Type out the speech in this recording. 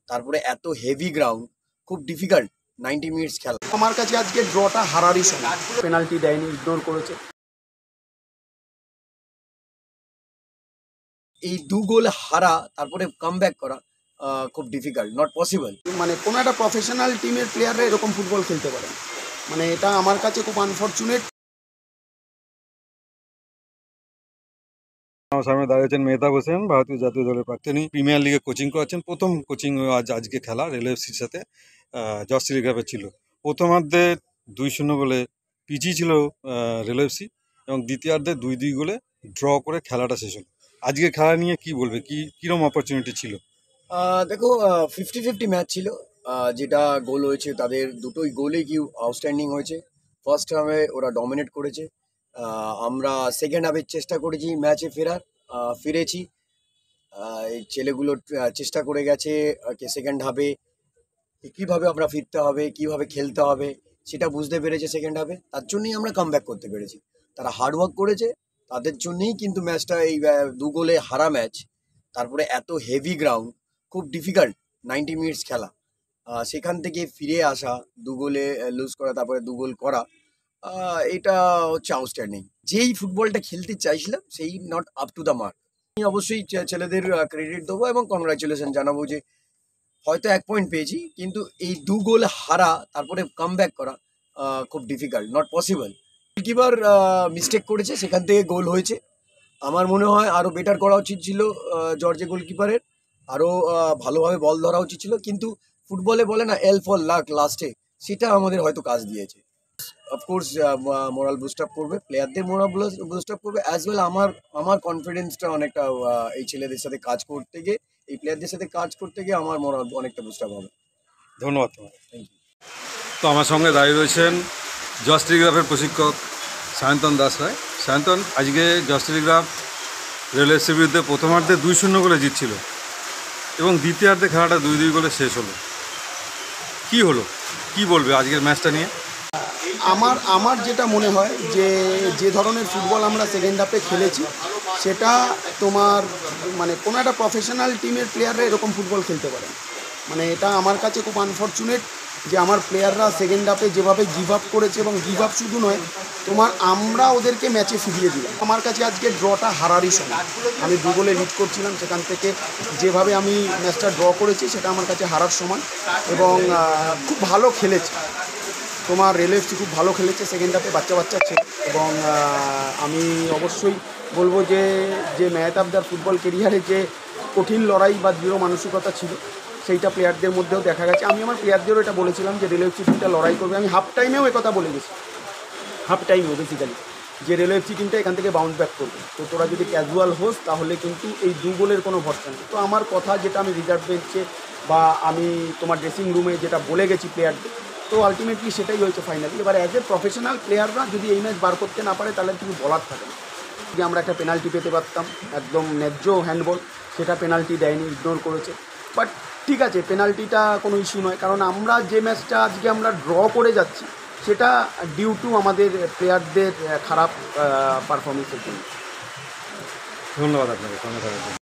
তারপরে এত heavy ground, খুব ডিফিকাল্ট 90 মিনিটস খেলা। আমার কাছে আজকে ড্রটা হারারই সময়। পেনাল্টি দেয়নি, ইগনোর করেছে। এই 2 গোল হারা তারপরে কামব্যাক করা খুব ডিফিকাল্ট, নট পসিবল। মানে কোনো একটা প্রফেশনাল টিমের প্লেয়াররা এরকম ফুটবল খেলতে পারে, মানে এটা আমার কাছে খুব আনফর্চুনেট। আমার সামনে দাঁড়িয়েছেন মেহতাব হোসেন, ভারতীয় জাতীয় দলের প্রাক্তনী। প্রিমিয়ার লিগে কোচিং করাচ্ছেন। প্রথম কোচিং আজকে খেলা রেল এফসির সাথে জর্জ টেলিগ্রাফের ছিল। প্রথমার্ধে 2-0 গোলে পিছিয়ে ছিল রেল এফসি, এবং দ্বিতীয়ার্ধে 2-2 গোলে ড্র করে খেলাটা শেষ হলো। আজকে খেলা নিয়ে কি বলবে, কিরকম অপরচুনিটি ছিল? দেখো, 50-50 ম্যাচ ছিল। যেটা গোল হয়েছে তাদের দুটোই গোলেই কি আউটস্ট্যান্ডিং হয়েছে। ফার্স্ট হাফে ওরা ডমিনেট করেছে, আমরা সেকেন্ড হাফে চেষ্টা করেছি ম্যাচে ফিরেছি। এই ছেলেগুলো চেষ্টা করে গেছে সেকেন্ড হাফে কীভাবে আমরা ফিরতে হবে, কীভাবে খেলতে হবে সেটা বুঝতে পেরেছে সেকেন্ড হাফে। তার জন্যই আমরা কামব্যাক করতে পেরেছি। তারা হার্ডওয়ার্ক করেছে, তাদের জন্যই কিন্তু ম্যাচটা এই 2 গোলে হারা ম্যাচ। তারপরে এত হেভি গ্রাউন্ড, খুব ডিফিকাল্ট 90 মিনিটস খেলা। সেখান থেকে ফিরে আসা, 2 গোলে লুজ করা, তারপরে 2 গোল করা, এটা হচ্ছে আউটস্ট্যান্ডিং। যেই ফুটবলটা খেলতে চাইছিলাম সেই not up to the mark. আমি অবশ্যই ছেলেদের ক্রেডিট দেবো এবং কংগ্রাচুলেশন জানাবো যে হয়তো 1 পয়েন্ট পেয়েছি, কিন্তু এই 2 গোল হারা তারপরে কামব্যাক করা খুব difficult, not possible. Goalkeeper mistake করেছে, সেখান থেকে গোল হয়েছে। আমার মনে হয় আরও বেটার করা উচিত ছিল জর্জে গোলকিপারের, আরও ভালোভাবে বল ধরা উচিত ছিল। কিন্তু ফুটবলে বলে না এল ফর লাক লাস্টে, সেটা আমাদের হয়তো কাজ দিয়েছে। অফকোর্স মোরাল বুস্ট আপ করবে, প্লেয়ারদের মোরাল বুস্ট আপ করবে অ্যাজ ওয়েল। আমার কনফিডেন্সটা অনেকটা এই ছেলেদের সাথে কাজ করতে গিয়ে, এই প্লেয়ারদের সাথে কাজ করতে গিয়ে আমার মোরাল অনেকটা বুস্ট আপ হবে। ধন্যবাদ তোমাকে। Thank you. তো আমার সঙ্গে দাঁড়িয়ে রয়েছেন জর্জ টেলিগ্রাফের প্রশিক্ষক সায়ন্তন দাস রায়। সায়ন্তন, আজকে জর্জ টেলিগ্রাফ রেল এফসির বিরুদ্ধে প্রথমার্ধে 2-0 গোলে জিতছিল, এবং দ্বিতীয়ার্ধে খেলাটা 2-2 গোলে শেষ হলো। কি হলো, কি বলবে আজকের ম্যাচটা নিয়ে? আমার যেটা মনে হয় যে ধরনের ফুটবল আমরা সেকেন্ড হাফে খেলেছি, সেটা তোমার মানে কোনো একটা প্রফেশনাল টিমের প্লেয়াররা এরকম ফুটবল খেলতে পারে, মানে এটা আমার কাছে খুব আনফর্চুনেট যে আমার প্লেয়াররা সেকেন্ড হাফে যেভাবে গিভ আপ করেছে, এবং গিভ আপ শুধু নয়, আমরা ওদেরকে ম্যাচে ফিরিয়ে দিলাম। আমার কাছে আজকে ড্রটা হারারই সময়। আমি 2 গোলে লিড করছিলাম, সেখান থেকে যেভাবে আমি ম্যাচটা ড্র করেছি সেটা আমার কাছে হারার সময়। এবং খুব ভালো খেলেছে তোমার রেল এফসি, খুব ভালো খেলেছে সেকেন্ড হাফে, বাচ্চা ছিল। এবং আমি অবশ্যই বলবো যে মেহতাবদার ফুটবল কেরিয়ারে যে কঠিন লড়াই বা দৃঢ় মানসিকতা ছিল, সেইটা প্লেয়ারদের মধ্যেও দেখা গেছে। আমি আমার প্লেয়ারদেরও এটা বলেছিলাম যে রেল এফসি টিমটা লড়াই করবে। আমি হাফ টাইমেও একথা বলে গেছি, হাফ টাইমেও বেসিক্যালি, যে রেল এফসি টিমটা এখান থেকে বাউন্স ব্যাক করবে। তো তোরা যদি ক্যাজুয়াল হোস তাহলে কিন্তু এই 2 গোলের কোনো ভরসা নেই। তো আমার কথা যেটা আমি রিজার্ভ বেঞ্চে বা আমি তোমার ড্রেসিং রুমে যেটা বলে গেছি প্লেয়ারদের, তো আলটিমেটলি সেটাই হয়েছে ফাইনালি। এবার অ্যাজ এ প্রফেশনাল প্লেয়াররা যদি এই ম্যাচ বার করতে না পারে তাহলে কিছু বলার থাকে না। যে আমরা একটা পেনাল্টি পেতে পারতাম, একদম ন্যায্য হ্যান্ডবল, সেটা পেনাল্টি দেয়নি, ইগনোর করেছে। বাট ঠিক আছে, পেনাল্টিটা কোনো ইস্যু নয়, কারণ আমরা যে ম্যাচটা আজকে আমরা ড্র করে যাচ্ছি সেটা ডিউ টু আমাদের প্লেয়ারদের খারাপ পারফরমেন্সের জন্য। ধন্যবাদ আপনাকে সঙ্গে থাকার জন্য।